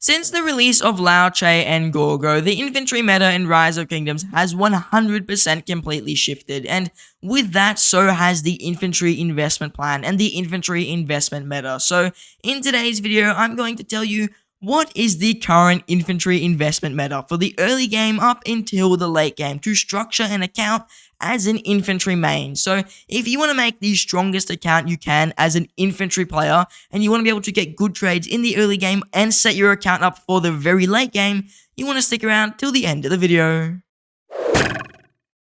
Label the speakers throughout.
Speaker 1: Since the release of Liu Che and Gorgo, the infantry meta in Rise of Kingdoms has 100% completely shifted, and with that, so has the infantry investment plan and the infantry investment meta. So, in today's video, I'm going to tell you what is the current infantry investment meta for the early game up until the late game to structure an account as an infantry main. So if you want to make the strongest account you can as an infantry player and you want to be able to get good trades in the early game and set your account up for the very late game, you want to stick around till the end of the video.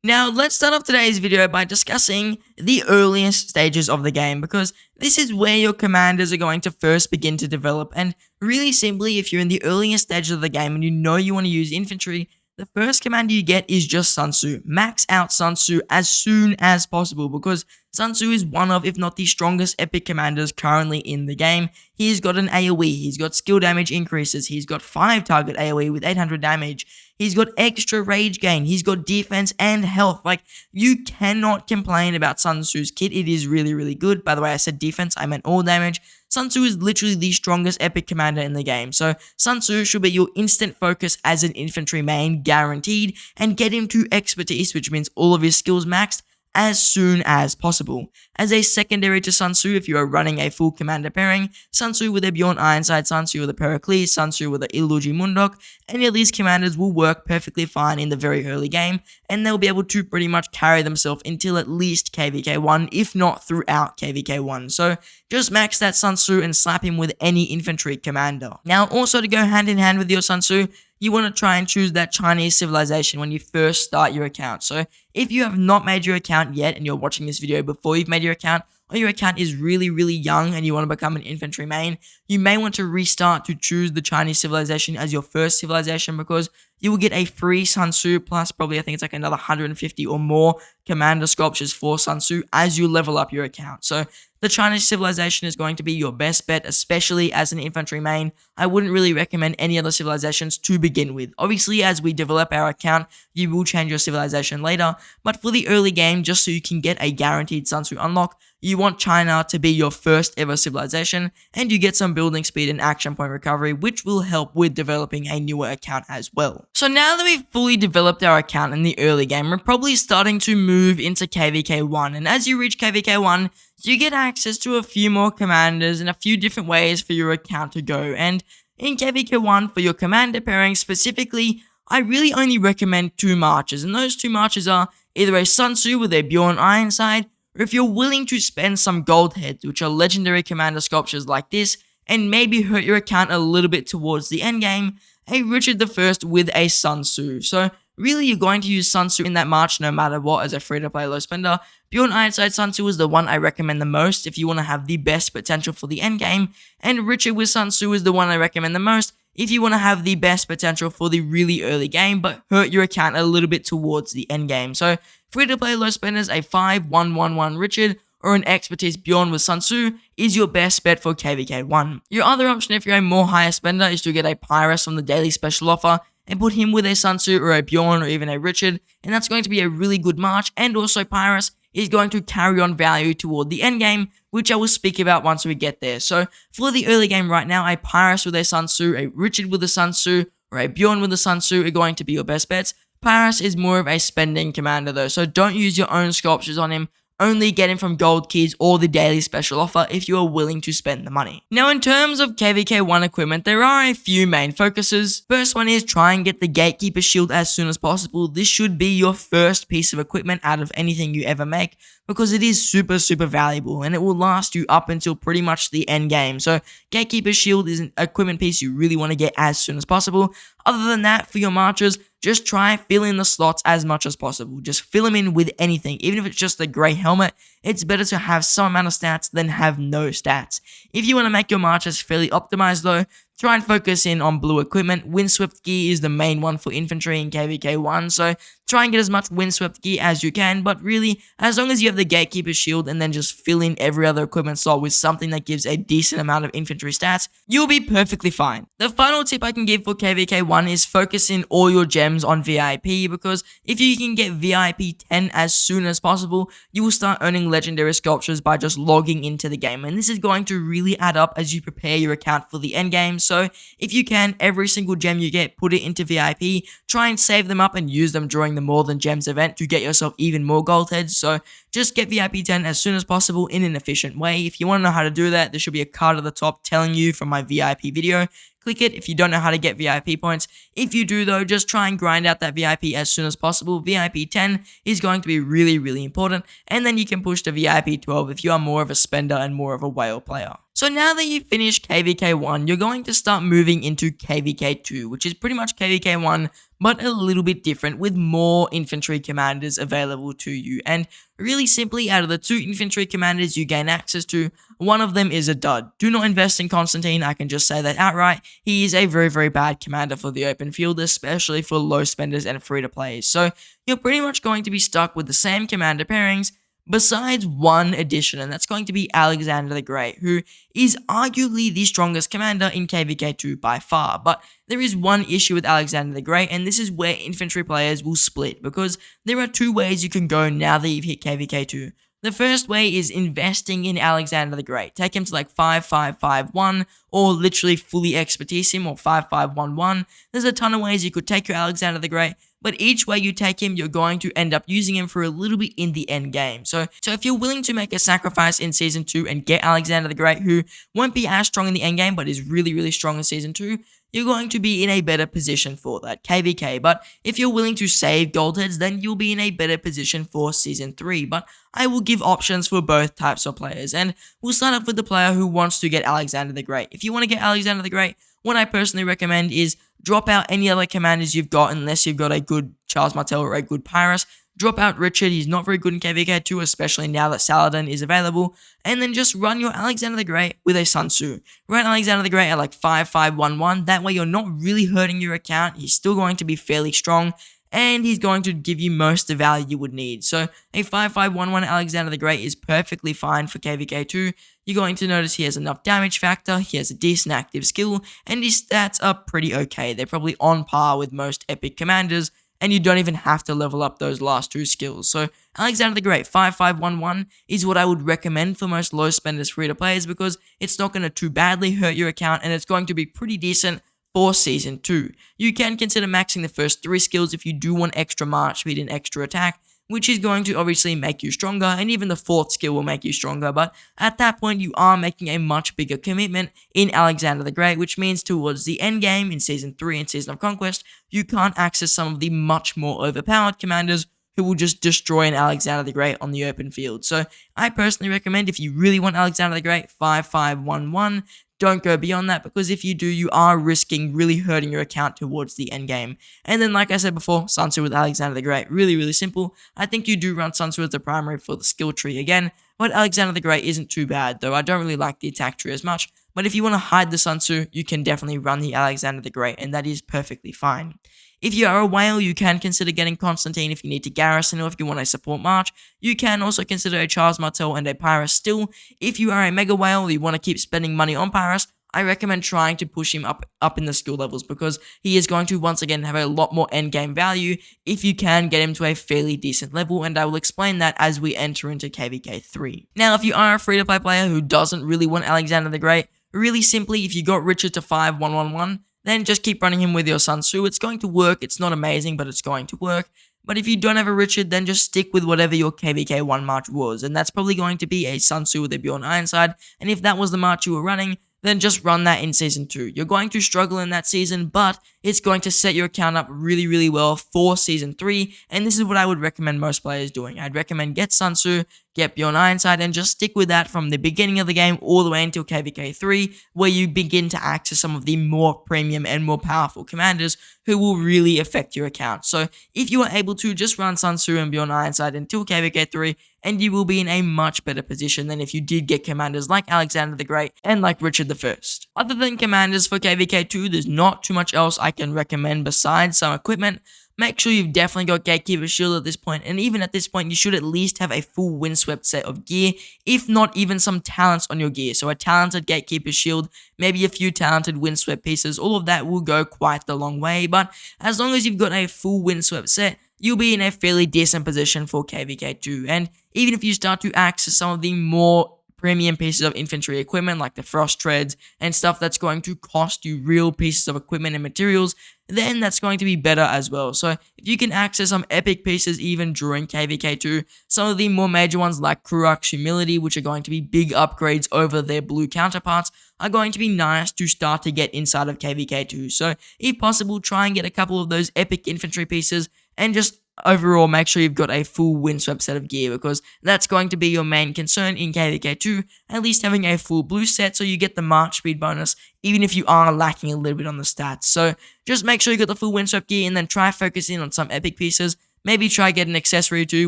Speaker 1: Now, let's start off today's video by discussing the earliest stages of the game, because this is where your commanders are going to first begin to develop. And really simply, if you're in the earliest stages of the game and you know you want to use infantry, the first commander you get is just Sun Tzu. Max out Sun Tzu as soon as possible, because Sun Tzu is one of, if not the strongest epic commanders currently in the game. He's got an AoE, he's got skill damage increases, he's got 5 target AoE with 800 damage, he's got extra rage gain, he's got defense and health. Like, you cannot complain about Sun Tzu's kit. It is really, really good. By the way, I said defense, I meant all damage. Sun Tzu is literally the strongest epic commander in the game, so Sun Tzu should be your instant focus as an infantry main, guaranteed, and get him to expertise, which means all of his skills maxed, as soon as possible. As a secondary to Sun Tzu, if you are running a full commander pairing, Sun Tzu with a Bjorn Ironside, Sun Tzu with a Pericles, Sun Tzu with a Iluji Mundok, any of these commanders will work perfectly fine in the very early game, and they'll be able to pretty much carry themselves until at least KVK 1, if not throughout KVK 1. So just max that Sun Tzu and slap him with any infantry commander. Now, also to go hand in hand with your Sun Tzu, you want to try and choose that Chinese civilization when you first start your account. So if you have not made your account yet and you're watching this video before you've made your account, or your account is really, really young and you want to become an infantry main, you may want to restart to choose the Chinese civilization as your first civilization, because you will get a free Sun Tzu plus probably, I think it's like another 150 or more commander sculptures for Sun Tzu as you level up your account. So the Chinese civilization is going to be your best bet, especially as an infantry main. I wouldn't really recommend any other civilizations to begin with. Obviously, as we develop our account, you will change your civilization later, but for the early game, just so you can get a guaranteed Sun Tzu unlock, you want China to be your first ever civilization, and you get some building speed and action point recovery, which will help with developing a newer account as well. So now that we've fully developed our account in the early game, we're probably starting to move into KVK 1, and as you reach KVK 1, you get access to a few more commanders and a few different ways for your account to go. And in KVK 1, for your commander pairing specifically, I really only recommend 2 marches, and those 2 marches are either a Sun Tzu with a Bjorn Ironside, or if you're willing to spend some gold heads, which are legendary commander sculptures like this, and maybe hurt your account a little bit towards the end game, a Richard I with a Sun Tzu. So really, you're going to use Sun Tzu in that march no matter what as a free-to-play low spender. Bjorn Ironside Sun Tzu is the one I recommend the most if you want to have the best potential for the end game, and Richard with Sun Tzu is the one I recommend the most if you want to have the best potential for the really early game, but hurt your account a little bit towards the end game. So free-to-play low spenders, a 5-1-1-1 Richard or an expertise Bjorn with Sun Tzu is your best bet for KVK 1. Your other option if you're a more higher spender is to get a Pyrus from the daily special offer and put him with a Sun Tzu or a Bjorn or even a Richard, and that's going to be a really good march, and also Pyrus is going to carry on value toward the end game, which I will speak about once we get there. So for the early game right now, a Pyrus with a Sun Tzu, a Richard with a Sun Tzu, or a Bjorn with a Sun Tzu are going to be your best bets. Pyrus is more of a spending commander though, so don't use your own sculptures on him. Only get him from gold keys or the daily special offer if you are willing to spend the money. Now, in terms of KVK 1 equipment, there are a few main focuses. First one is try and get the Gatekeeper shield as soon as possible. This should be your first piece of equipment out of anything you ever make, because it is super, super valuable and it will last you up until pretty much the end game. So Gatekeeper shield is an equipment piece you really want to get as soon as possible. Other than that, for your marchers, just try fill in the slots as much as possible. Just fill them in with anything. Even if it's just a grey helmet, it's better to have some amount of stats than have no stats. If you want to make your marchers fairly optimized though, try and focus in on blue equipment. Windswept gear is the main one for infantry in KVK 1, so try and get as much windswept gear as you can, but really, as long as you have the Gatekeeper shield and then just fill in every other equipment slot with something that gives a decent amount of infantry stats, you'll be perfectly fine. The final tip I can give for KVK 1 is focus in all your gems on VIP, because if you can get VIP 10 as soon as possible, you will start earning legendary sculptures by just logging into the game, and this is going to really add up as you prepare your account for the end game. So if you can, every single gem you get, put it into VIP, try and save them up and use them during the More Than Gems event to get yourself even more gold heads. So just get VIP 10 as soon as possible in an efficient way. If you want to know how to do that, there should be a card at the top telling you from my VIP video. Click it if you don't know how to get VIP points. If you do though, just try and grind out that VIP as soon as possible. VIP 10 is going to be really important, and then you can push to VIP 12 if you are more of a spender and more of a whale player. So now that you've finished KVK 1, you're going to start moving into KVK 2, which is pretty much KVK 1, but a little bit different with more infantry commanders available to you. And really simply, out of the 2 infantry commanders you gain access to, one of them is a dud. Do not invest in Constantine, I can just say that outright. He is a very bad commander for the open field, especially for low spenders and free-to-players. So you're pretty much going to be stuck with the same commander pairings, besides one addition, and that's going to be Alexander the Great, who is arguably the strongest commander in KVK 2 by far. But there is one issue with Alexander the Great, and this is where infantry players will split, because there are 2 ways you can go now that you've hit KVK 2. The first way is investing in Alexander the Great. Take him to like 5551, or literally fully expertise him, or 5511. There's a ton of ways you could take your Alexander the Great, but each way you take him, you're going to end up using him for a little bit in the end game. So if you're willing to make a sacrifice in Season 2 and get Alexander the Great, who won't be as strong in the end game, but is really strong in Season 2, you're going to be in a better position for that KVK. But if you're willing to save gold heads, then you'll be in a better position for Season 3. But I will give options for both types of players, and we'll start off with the player who wants to get Alexander the Great. If you want to get Alexander the Great, what I personally recommend is drop out any other commanders you've got, unless you've got a good Charles Martel or a good Pyrrhus. Drop out Richard, he's not very good in KVK 2, especially now that Saladin is available, and then just run your Alexander the Great with a Sun Tzu. Run Alexander the Great at like 5511, that way you're not really hurting your account, he's still going to be fairly strong, and he's going to give you most of the value you would need. So a 5511 Alexander the Great is perfectly fine for KVK 2. You're going to notice he has enough damage factor, he has a decent active skill, and his stats are pretty okay. They're probably on par with most epic commanders, and you don't even have to level up those last 2 skills. So Alexander the Great 5511 is what I would recommend for most low spenders free to players, because it's not going to too badly hurt your account, and it's going to be pretty decent for Season 2. You can consider maxing the first 3 skills if you do want extra march speed and extra attack, which is going to obviously make you stronger, and even the 4th skill will make you stronger, but at that point you are making a much bigger commitment in Alexander the Great, which means towards the end game in Season 3 and Season of Conquest, you can't access some of the much more overpowered commanders who will just destroy an Alexander the Great on the open field. So I personally recommend, if you really want Alexander the Great, 5511, don't go beyond that, because if you do, you are risking really hurting your account towards the end game. And then, like I said before, Sun Tzu with Alexander the Great, really simple. I think you do run Sun Tzu as the primary for the skill tree again, but Alexander the Great isn't too bad, though I don't really like the attack tree as much. But if you want to hide the Sun Tzu, you can definitely run the Alexander the Great, and that is perfectly fine. If you are a whale, you can consider getting Constantine if you need to garrison, or if you want a support march. You can also consider a Charles Martel and a Pyrrhus still. If you are a mega whale, you want to keep spending money on Pyrrhus, I recommend trying to push him up in the skill levels, because he is going to once again have a lot more endgame value if you can get him to a fairly decent level, and I will explain that as we enter into KVK 3. Now, if you are a free-to-play player who doesn't really want Alexander the Great, really simply, if you got Richard to 5111, then just keep running him with your Sun Tzu. It's going to work. It's not amazing, but it's going to work. But if you don't have a Richard, then just stick with whatever your KVK 1 march was, and that's probably going to be a Sun Tzu with a Bjorn Ironside, and if that was the march you were running, then just run that in Season 2. You're going to struggle in that season, but it's going to set your account up really well for Season 3, and this is what I would recommend most players doing. I'd recommend get Sun Tzu, get Bjorn Ironside, and just stick with that from the beginning of the game all the way until KVK 3, where you begin to access some of the more premium and more powerful commanders who will really affect your account. So if you are able to, just run Sun Tzu and Bjorn Ironside until KVK 3, and you will be in a much better position than if you did get commanders like Alexander the Great and like Richard I. Other than commanders for KVK 2, there's not too much else I can recommend besides some equipment. Make sure you've definitely got Gatekeeper's Shield at this point, and even at this point, you should at least have a full Windswept set of gear, if not even some talents on your gear. So a talented Gatekeeper's Shield, maybe a few talented Windswept pieces, all of that will go quite the long way, but as long as you've got a full Windswept set, you'll be in a fairly decent position for KVK 2, and even if you start to access some of the more premium pieces of infantry equipment like the frost treads and stuff that's going to cost you real pieces of equipment and materials, then that's going to be better as well. So if you can access some epic pieces even during KVK2, some of the more major ones like Kuruk's Humility, which are going to be big upgrades over their blue counterparts, are going to be nice to start to get inside of KVK2. So if possible, try and get a couple of those epic infantry pieces and just overall make sure you've got a full windswept set of gear, because that's going to be your main concern in KVK2, at least having a full blue set so you get the march speed bonus even if you are lacking a little bit on the stats. So just make sure you got the full windswept gear and then try focusing on some epic pieces. Maybe try get an accessory too,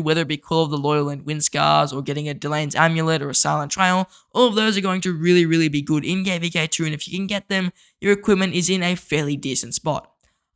Speaker 1: whether it be Call of the Loyal and Wind Scars or getting a Delane's Amulet or a Silent Trail. All of those are going to really be good in KVK2, and if you can get them, your equipment is in a fairly decent spot.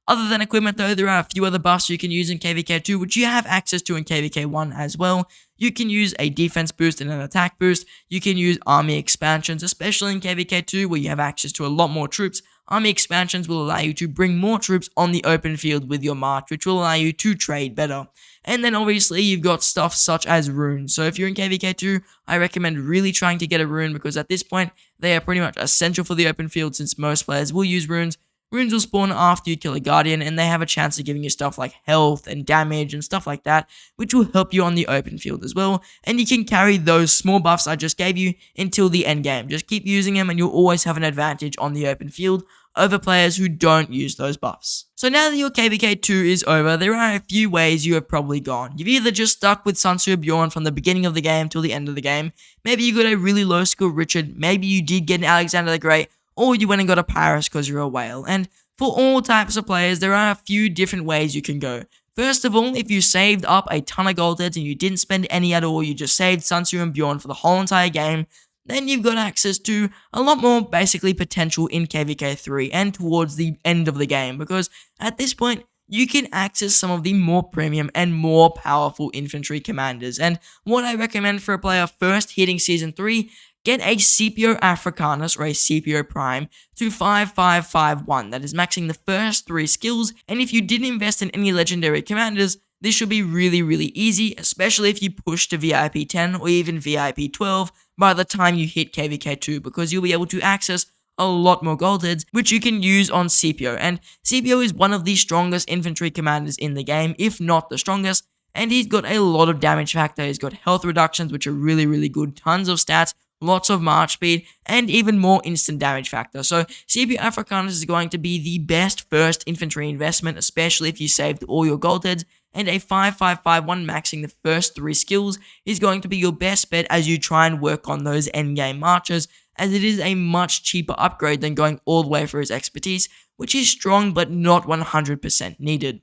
Speaker 1: Other than equipment though, there are a few other buffs you can use in KVK2 which you have access to in KVK1 as well. You can use a defense boost and an attack boost. You can use army expansions, especially in KVK2 where you have access to a lot more troops. Army expansions will allow you to bring more troops on the open field with your march, which will allow you to trade better. And then obviously you've got stuff such as runes. So if you're in KVK2, I recommend really trying to get a rune, because at this point they are pretty much essential for the open field since most players will use runes. Runes will spawn after you kill a guardian, and they have a chance of giving you stuff like health and damage and stuff like that, which will help you on the open field as well. And you can carry those small buffs I just gave you until the end game. Just keep using them and you'll always have an advantage on the open field over players who don't use those buffs. So now that your KVK2 is over, there are a few ways you have probably gone. You've either just stuck with Sun Tzu Bjorn from the beginning of the game till the end of the game. Maybe you got a really low skill Richard. Maybe you did get an Alexander the Great, or you went and got a Paris because you're a whale. And for all types of players, there are a few different ways you can go. First of all, if you saved up a ton of gold heads and you didn't spend any at all, you just saved Sun Tzu and Bjorn for the whole entire game, then you've got access to a lot more basically potential in KVK3 and towards the end of the game, because at this point, you can access some of the more premium and more powerful infantry commanders. And what I recommend for a player first hitting Season 3, get a Scipio Africanus or a Scipio Prime to 5551. That is maxing the first 3 skills, and if you didn't invest in any legendary commanders, this should be really easy, especially if you push to VIP 10 or even VIP 12 by the time you hit KVK2, because you'll be able to access a lot more gold heads, which you can use on Scipio. And Scipio is one of the strongest infantry commanders in the game, if not the strongest, and he's got a lot of damage factor. He's got health reductions, which are really good, tons of stats, lots of march speed, and even more instant damage factor. So Scipio Africanus is going to be the best first infantry investment, especially if you saved all your gold heads, and a 5551 maxing the first 3 skills is going to be your best bet as you try and work on those endgame marches, as it is a much cheaper upgrade than going all the way for his expertise, which is strong but not 100% needed.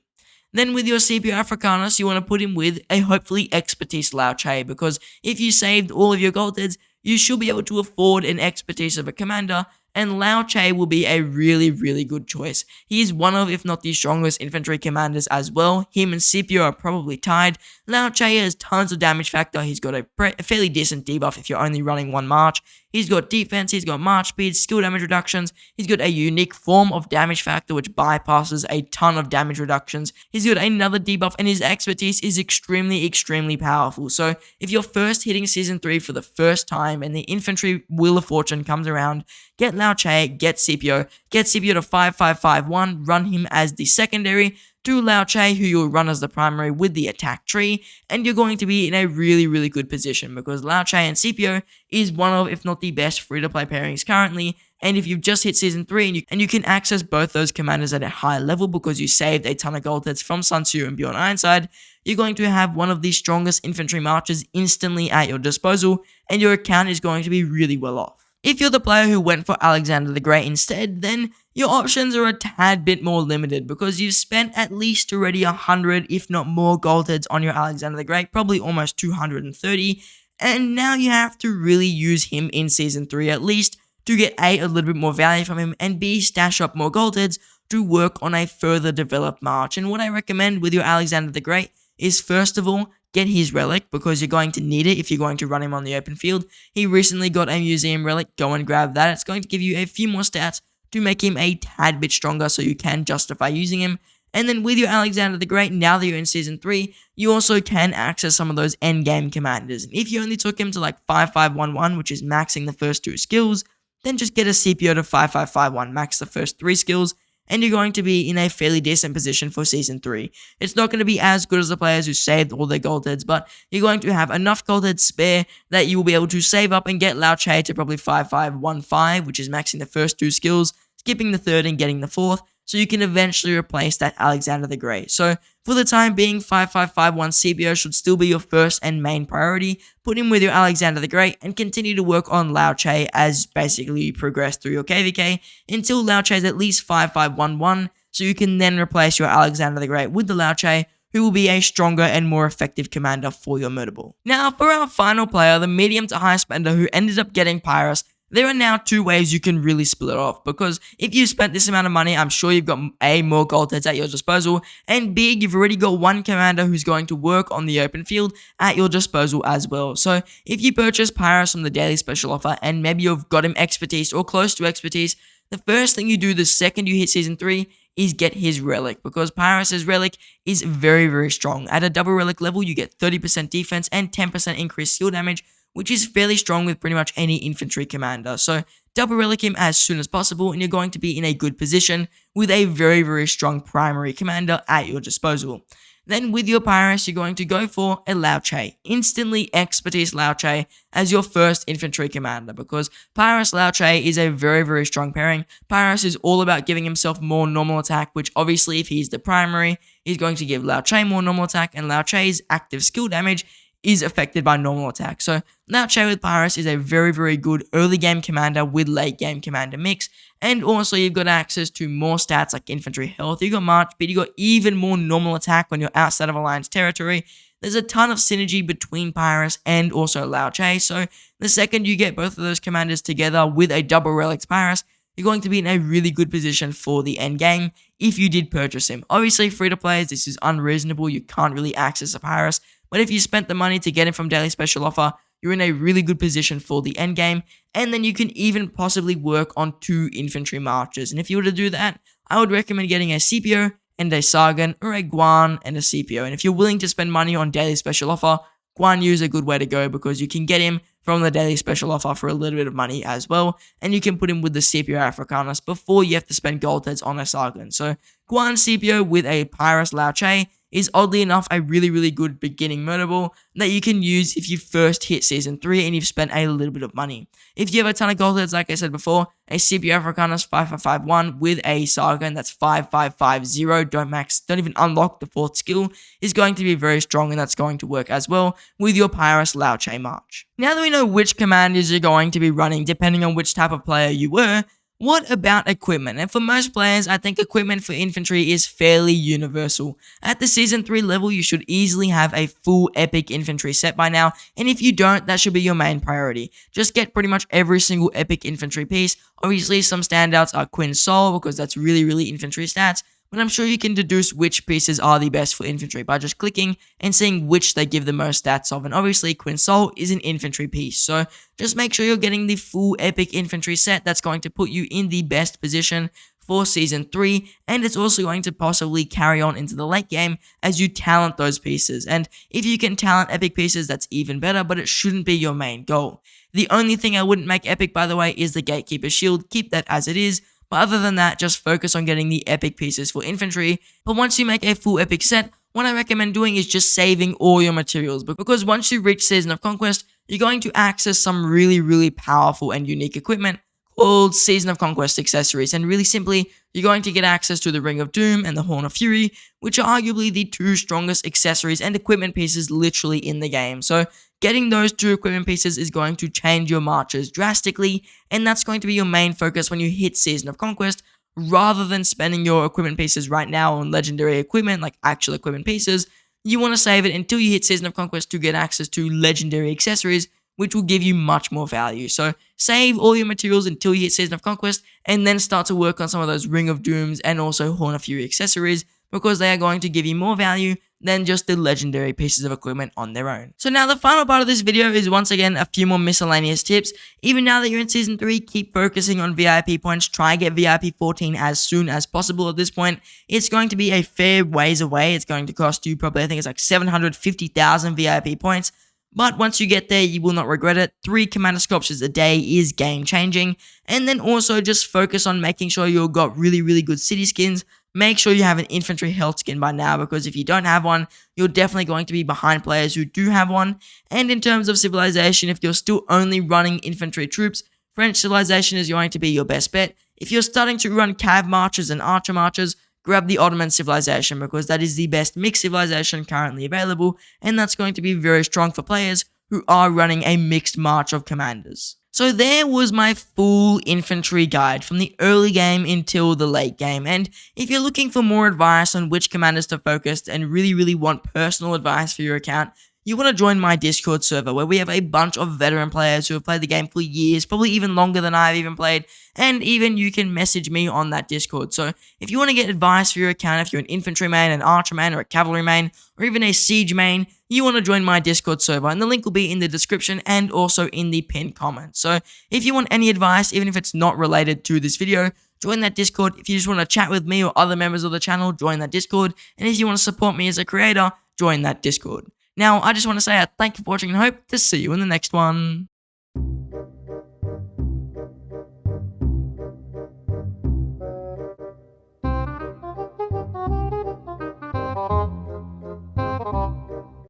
Speaker 1: Then with your Scipio Africanus, you want to put him with a hopefully expertise Liu Che, because if you saved all of your gold heads, you should be able to afford an expertise of a commander, and Liu Che will be a really good choice. He is one of, if not the strongest infantry commanders as well. Him and Scipio are probably tied. Liu Che has tons of damage factor. He's got a fairly decent debuff if you're only running one march. He's got defense, he's got march speed, skill damage reductions. He's got a unique form of damage factor which bypasses a ton of damage reductions. He's got another debuff, and his expertise is extremely powerful. So if you're first hitting Season 3 for the first time and the infantry Wheel of Fortune comes around, get Liu Che, get Scipio to 5551, run him as the secondary to Liu Che, who you'll run as the primary with the attack tree, and you're going to be in a really good position, because Liu Che and Scipio is one of, if not the best free-to-play pairings currently. And if you've just hit Season 3 and you can access both those commanders at a high level because you saved a ton of gold heads from Sun Tzu and Bjorn Ironside, you're going to have one of the strongest infantry marches instantly at your disposal, and your account is going to be really well off. If you're the player who went for Alexander the Great instead, then your options are a tad bit more limited, because you've spent at least already 100, if not more, gold heads on your Alexander the Great, probably almost 230, and now you have to really use him in Season 3 at least to get A, a little bit more value from him, and B, stash up more gold heads to work on a further developed march. And what I recommend with your Alexander the Great is, first of all, get his relic, because you're going to need it if you're going to run him on the open field. He recently got a museum relic, go and grab that. It's going to give you a few more stats to make him a tad bit stronger so you can justify using him. And then with your Alexander the Great, now that you're in Season 3, you also can access some of those endgame commanders. And if you only took him to like 5511, which is maxing the first 2 skills, then just get a CPO to 5551, max the first 3 skills, and you're going to be in a fairly decent position for Season 3. It's not going to be as good as the players who saved all their gold heads, but you're going to have enough gold heads spare that you will be able to save up and get Liu Che to probably 5515, which is maxing the first 2 skills, skipping the third and getting the fourth, so you can eventually replace that Alexander the Great. So for the time being, 5551 CPO should still be your first and main priority. Put him with your Alexander the Great and continue to work on Liu Che as basically you progress through your KVK until Liu Che is at least 5511, so you can then replace your Alexander the Great with the Liu Che, who will be a stronger and more effective commander for your murder ball. Now for our final player, the medium to high spender who ended up getting Pyrus, there are now 2 ways you can really split off, because if you spent this amount of money, I'm sure you've got A, more gold heads at your disposal, and B, you've already got one commander who's going to work on the open field at your disposal as well. So if you purchase Pyrus from the daily special offer and maybe you've got him expertise or close to expertise, the first thing you do the second you hit Season 3 is get his relic, because Pyrus's relic is very, very strong. At a double relic level, you get 30% defense and 10% increased skill damage, which is fairly strong with pretty much any infantry commander. So double relic him as soon as possible and you're going to be in a good position with a very, very strong primary commander at your disposal. Then with your Pyrus, you're going to go for a Liu Che. Instantly expertise Liu Che as your first infantry commander, because Pyrus Liu Che is a very, very strong pairing. Pyrus is all about giving himself more normal attack, which obviously if he's the primary, he's going to give Liu Che more normal attack, and Liu Che's active skill damage is affected by normal attack. So Liu Che with Pyrus is a very, very good early game commander with late game commander mix. And also you've got access to more stats like infantry health, you got march speed, you got even more normal attack when you're outside of Alliance territory. There's a ton of synergy between Pyrus and also Liu Che. So the second you get both of those commanders together with a double relic Pyrus, you're going to be in a really good position for the end game if you did purchase him. Obviously, free to players, this is unreasonable. You can't really access a Pyrus. But if you spent the money to get him from daily special offer, you're in a really good position for the end game. And then you can even possibly work on 2 infantry marches. And if you were to do that, I would recommend getting a CPO and a Sargon, or a Guan and a CPO. And if you're willing to spend money on daily special offer, Guan Yu is a good way to go, because you can get him from the daily special offer for a little bit of money as well, and you can put him with the CPO Africanus before you have to spend gold heads on a Sargon. So Guan CPO with a Pyrus Liu Che is oddly enough a really, really good beginning murder ball that you can use if you first hit Season 3 and you've spent a little bit of money. If you have a ton of gold heads, like I said before, a CPO Africanus 5551 with a Sargon that's 5550, don't even unlock the 4th skill, is going to be very strong, and that's going to work as well with your Pyrus Liu Che March. Now that we know which commanders you're going to be running depending on which type of player you were, what about equipment? And for most players, I think equipment for infantry is fairly universal. At the Season 3 level, you should easily have a full epic infantry set by now, and if you don't, that should be your main priority. Just get pretty much every single epic infantry piece. Obviously, some standouts are Quinn Soul, because that's really, really infantry stats, but I'm sure you can deduce which pieces are the best for infantry by just clicking and seeing which they give the most stats of. And obviously, Quinn Soul is an infantry piece, so just make sure you're getting the full epic infantry set. That's going to put you in the best position for Season 3, and it's also going to possibly carry on into the late game as you talent those pieces. And if you can talent epic pieces, that's even better, but it shouldn't be your main goal. The only thing I wouldn't make epic, by the way, is the Gatekeeper Shield. Keep that as it is. But other than that, just focus on getting the epic pieces for infantry. But once you make a full epic set, what I recommend doing is just saving all your materials, because once you reach Season of Conquest, you're going to access some really, really powerful and unique equipment called Season of Conquest accessories. And really simply, you're going to get access to the Ring of Doom and the Horn of Fury, which are arguably the 2 strongest accessories and equipment pieces literally in the game. So getting those 2 equipment pieces is going to change your marches drastically, and that's going to be your main focus when you hit Season of Conquest, rather than spending your equipment pieces right now on legendary equipment, like actual equipment pieces. You want to save it until you hit Season of Conquest to get access to legendary accessories, which will give you much more value. So save all your materials until you hit Season of Conquest, and then start to work on some of those Ring of Dooms and also Horn of Fury accessories, because they are going to give you more value than just the legendary pieces of equipment on their own. So now the final part of this video is once again a few more miscellaneous tips. Even now that you're in Season 3, keep focusing on VIP points. Try and get VIP 14 as soon as possible at this point. It's going to be a fair ways away. It's going to cost you probably, I think it's like 750,000 VIP points. But once you get there, you will not regret it. 3 commander sculptures a day is game changing. And then also just focus on making sure you've got really good city skins. Make sure you have an infantry health skin by now, because if you don't have one, you're definitely going to be behind players who do have one. And in terms of civilization, if you're still only running infantry troops, French civilization is going to be your best bet. If you're starting to run cav marches and archer marches, grab the Ottoman civilization, because that is the best mixed civilization currently available, and that's going to be very strong for players who are running a mixed march of commanders. So there was my full infantry guide from the early game until the late game, and if you're looking for more advice on which commanders to focus and really want personal advice for your account, you want to join my Discord server, where we have a bunch of veteran players who have played the game for years, probably even longer than I've even played, and even you can message me on that Discord. So if you want to get advice for your account, if you're an infantry main, an archer main, or a cavalry main, or even a siege main, you want to join my Discord server, and the link will be in the description and also in the pinned comment. So if you want any advice, even if it's not related to this video, join that Discord. If you just want to chat with me or other members of the channel, join that Discord. And if you want to support me as a creator, join that Discord. Now, I just want to say thank you for watching and hope to see you in the next one.